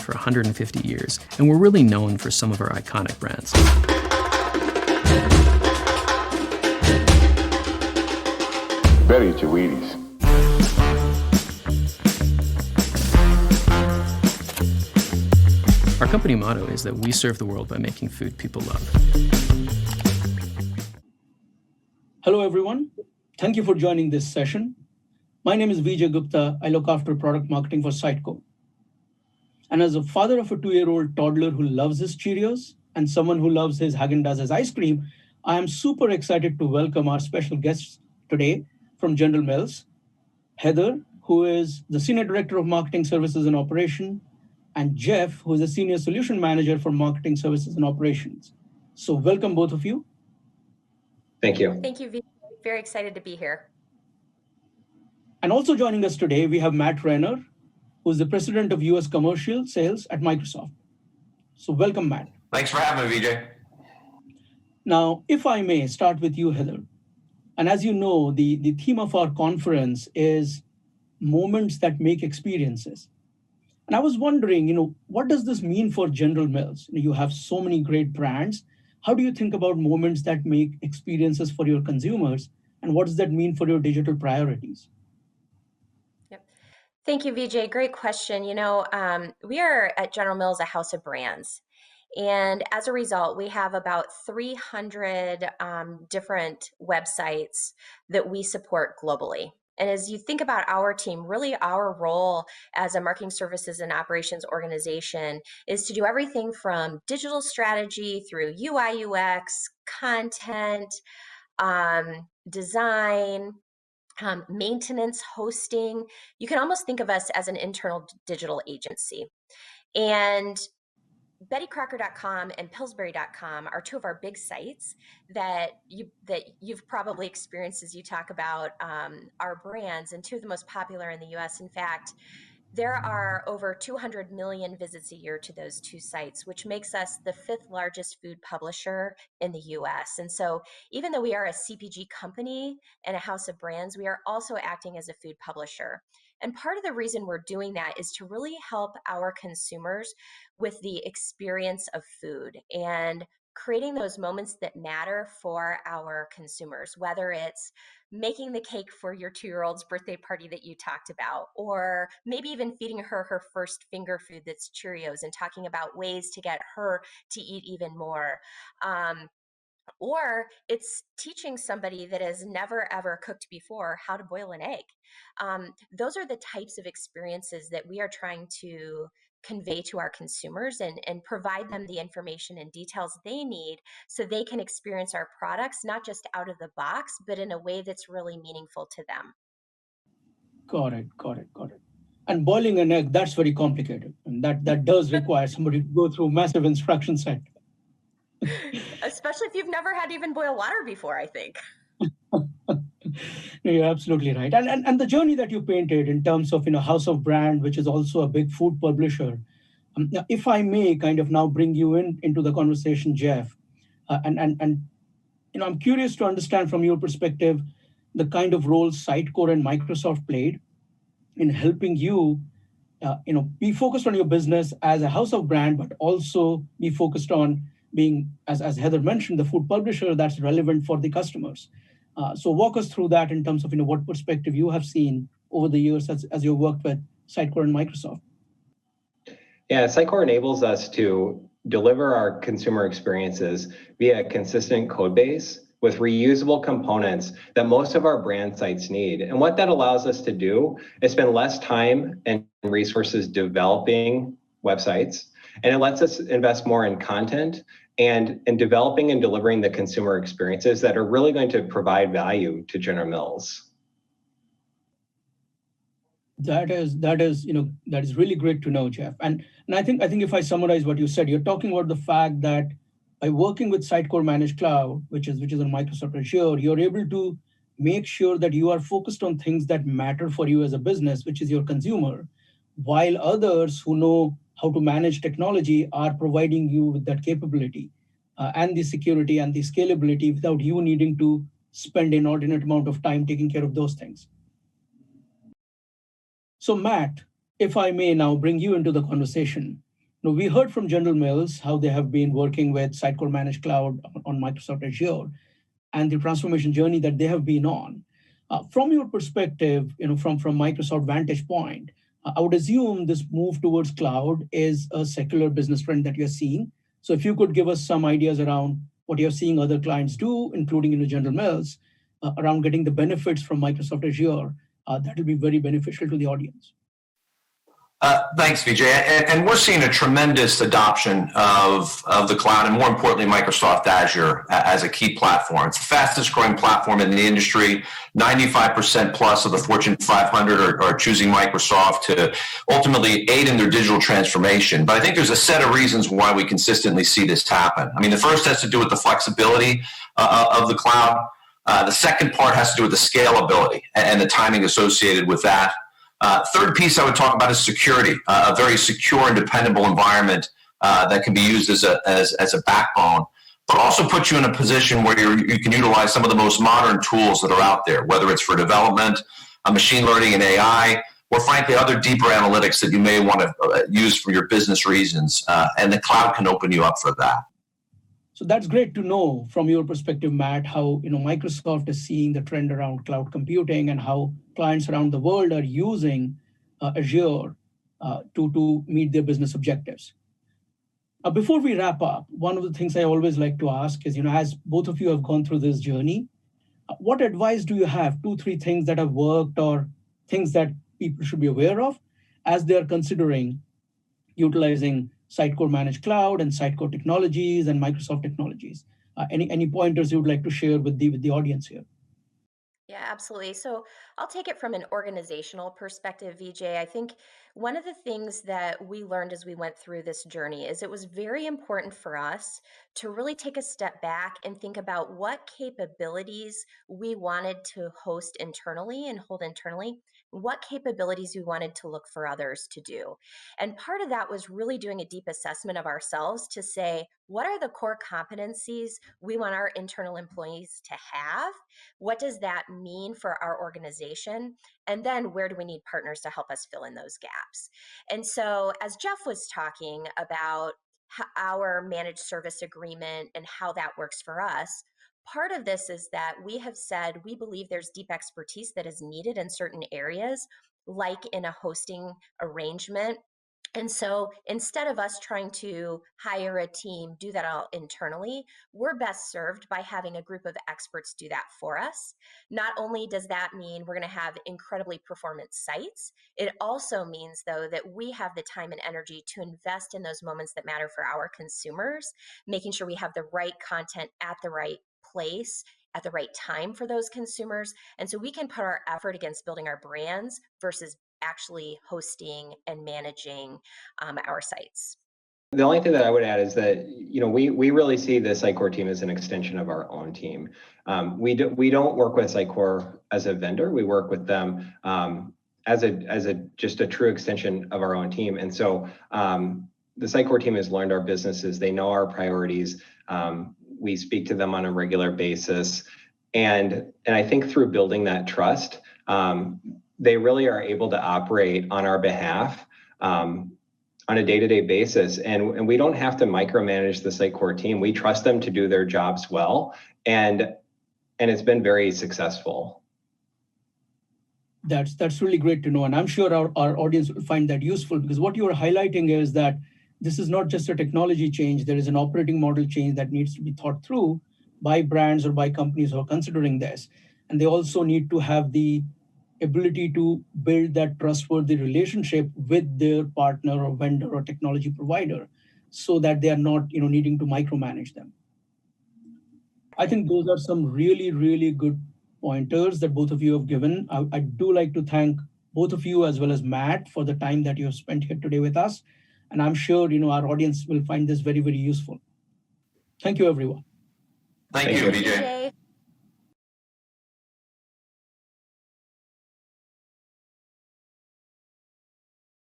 for 150 years, and we're really known for some of our iconic brands. Better eat your Wheaties. Our company motto is that we serve the world by making food people love. Hello, everyone. Thank you for joining this session. My name is Vijay Gupta. I look after product marketing for Sitecore. And as a father of a 2-year-old toddler who loves his Cheerios and someone who loves his Häagen-Dazs ice cream, I am super excited to welcome our special guests today from General Mills, Heather, who is the Senior Director of Marketing Services and Operation, and Jeff, who is the Senior Solution Manager for Marketing Services and Operations. So welcome, both of you. Thank you. Thank you, Vijay. Very excited to be here. And also joining us today, we have Matt Renner, who's the President of US Commercial Sales at Microsoft. So welcome, Matt. Thanks for having me, Vijay. Now, if I may start with you, Heather. And as you know, the theme of our conference is moments that make experiences. And I was wondering, what does this mean for General Mills? You have so many great brands. How do you think about moments that make experiences for your consumers? And what does that mean for your digital priorities? Yep. Thank you, Vijay. Great question. We are at General Mills a house of brands. And as a result, we have about 300 different websites that we support globally. And as you think about our team, really our role as a marketing services and operations organization is to do everything from digital strategy through UI, UX, content, design, maintenance, hosting. You can almost think of us as an internal digital agency. And BettyCrocker.com and Pillsbury.com are two of our big sites that you've probably experienced as you talk about our brands, and two of the most popular in the US. In fact, there are over 200 million visits a year to those two sites, which makes us the 5th largest food publisher in the US. And so even though we are a CPG company and a house of brands, we are also acting as a food publisher. And part of the reason we're doing that is to really help our consumers with the experience of food and creating those moments that matter for our consumers, whether it's making the cake for your 2-year-old's birthday party that you talked about, or maybe even feeding her first finger food that's Cheerios and talking about ways to get her to eat even more. Or it's teaching somebody that has never, ever cooked before how to boil an egg. Those are the types of experiences that we are trying to convey to our consumers and provide them the information and details they need so they can experience our products, not just out of the box, but in a way that's really meaningful to them. Got it. And boiling an egg, that's very complicated. And that does require somebody to go through massive instruction set. Especially if you've never had to even boil water before, I think. You're absolutely right. And the journey that you painted in terms of house of brand, which is also a big food publisher. If I may kind of now bring you into the conversation, Jeff, and I'm curious to understand from your perspective the kind of role Sitecore and Microsoft played in helping you be focused on your business as a house of brand, but also be focused on being, as Heather mentioned, the food publisher that's relevant for the customers. So walk us through that in terms of what perspective you have seen over the years as you worked with Sitecore and Microsoft. Yeah, Sitecore enables us to deliver our consumer experiences via a consistent code base with reusable components that most of our brand sites need. And what that allows us to do is spend less time and resources developing websites, and it lets us invest more in content and in developing and delivering the consumer experiences that are really going to provide value to General Mills. That is really great to know, Jeff. And I think if I summarize what you said, you're talking about the fact that by working with Sitecore Managed Cloud, which is on Microsoft Azure, you're able to make sure that you are focused on things that matter for you as a business, which is your consumer, while others who know how to manage technology are providing you with that capability and the security and the scalability without you needing to spend an inordinate amount of time taking care of those things. So Matt, if I may now bring you into the conversation, We heard from General Mills how they have been working with Sitecore Managed Cloud on Microsoft Azure and the transformation journey that they have been on. From your perspective, from Microsoft vantage point, I would assume this move towards cloud is a secular business trend that you're seeing. So if you could give us some ideas around what you're seeing other clients do, including General Mills, around getting the benefits from Microsoft Azure, that will be very beneficial to the audience. Thanks, Vijay. And we're seeing a tremendous adoption of the cloud, and more importantly, Microsoft Azure as a key platform. It's the fastest growing platform in the industry. 95% plus of the Fortune 500 are choosing Microsoft to ultimately aid in their digital transformation. But I think there's a set of reasons why we consistently see this happen. I mean, the first has to do with the flexibility of the cloud. The second part has to do with the scalability and the timing associated with that. Third piece I would talk about is security, a very secure and dependable environment that can be used as a backbone, but also puts you in a position where you can utilize some of the most modern tools that are out there, whether it's for development, machine learning and AI, or frankly, other deeper analytics that you may want to use for your business reasons. And the cloud can open you up for that. So that's great to know from your perspective, Matt, how Microsoft is seeing the trend around cloud computing and how clients around the world are using Azure to meet their business objectives. Before we wrap up, one of the things I always like to ask is, as both of you have gone through this journey, what advice do you have? 2, 3 things that have worked or things that people should be aware of as they're considering utilizing Sitecore Managed Cloud and Sitecore technologies and Microsoft technologies. Any pointers you would like to share with the audience here? Yeah, absolutely. So I'll take it from an organizational perspective, Vijay. I think one of the things that we learned as we went through this journey is it was very important for us to really take a step back and think about what capabilities we wanted to host internally and hold internally, what capabilities we wanted to look for others to do. And part of that was really doing a deep assessment of ourselves to say, what are the core competencies we want our internal employees to have? What does that mean for our organization? And then where do we need partners to help us fill in those gaps? And so, as Jeff was talking about our managed service agreement and how that works for us, part of this is that we have said we believe there's deep expertise that is needed in certain areas, like in a hosting arrangement. And so instead of us trying to hire a team, do that all internally, we're best served by having a group of experts do that for us. Not only does that mean we're going to have incredibly performant sites, it also means, though, that we have the time and energy to invest in those moments that matter for our consumers, making sure we have the right content at the right place at the right time for those consumers. And so we can put our effort against building our brands versus actually hosting and managing our sites. The only thing that I would add is that we really see the Sitecore team as an extension of our own team. We don't work with Sitecore as a vendor. We work with them as just a true extension of our own team. And so the Sitecore team has learned our businesses. They know our priorities. We speak to them on a regular basis, and I think through building that trust, they really are able to operate on our behalf on a day-to-day basis. And we don't have to micromanage the Sitecore team. We trust them to do their jobs well. And it's been very successful. That's really great to know. And I'm sure our audience will find that useful, because what you are highlighting is that this is not just a technology change. There is an operating model change that needs to be thought through by brands or by companies who are considering this. And they also need to have the ability to build that trustworthy relationship with their partner or vendor or technology provider, so that they are not needing to micromanage them. I think those are some really, really good pointers that both of you have given. I do like to thank both of you as well as Matt for the time that you have spent here today with us. And I'm sure our audience will find this very, very useful. Thank you, everyone. Thank you, Vijay.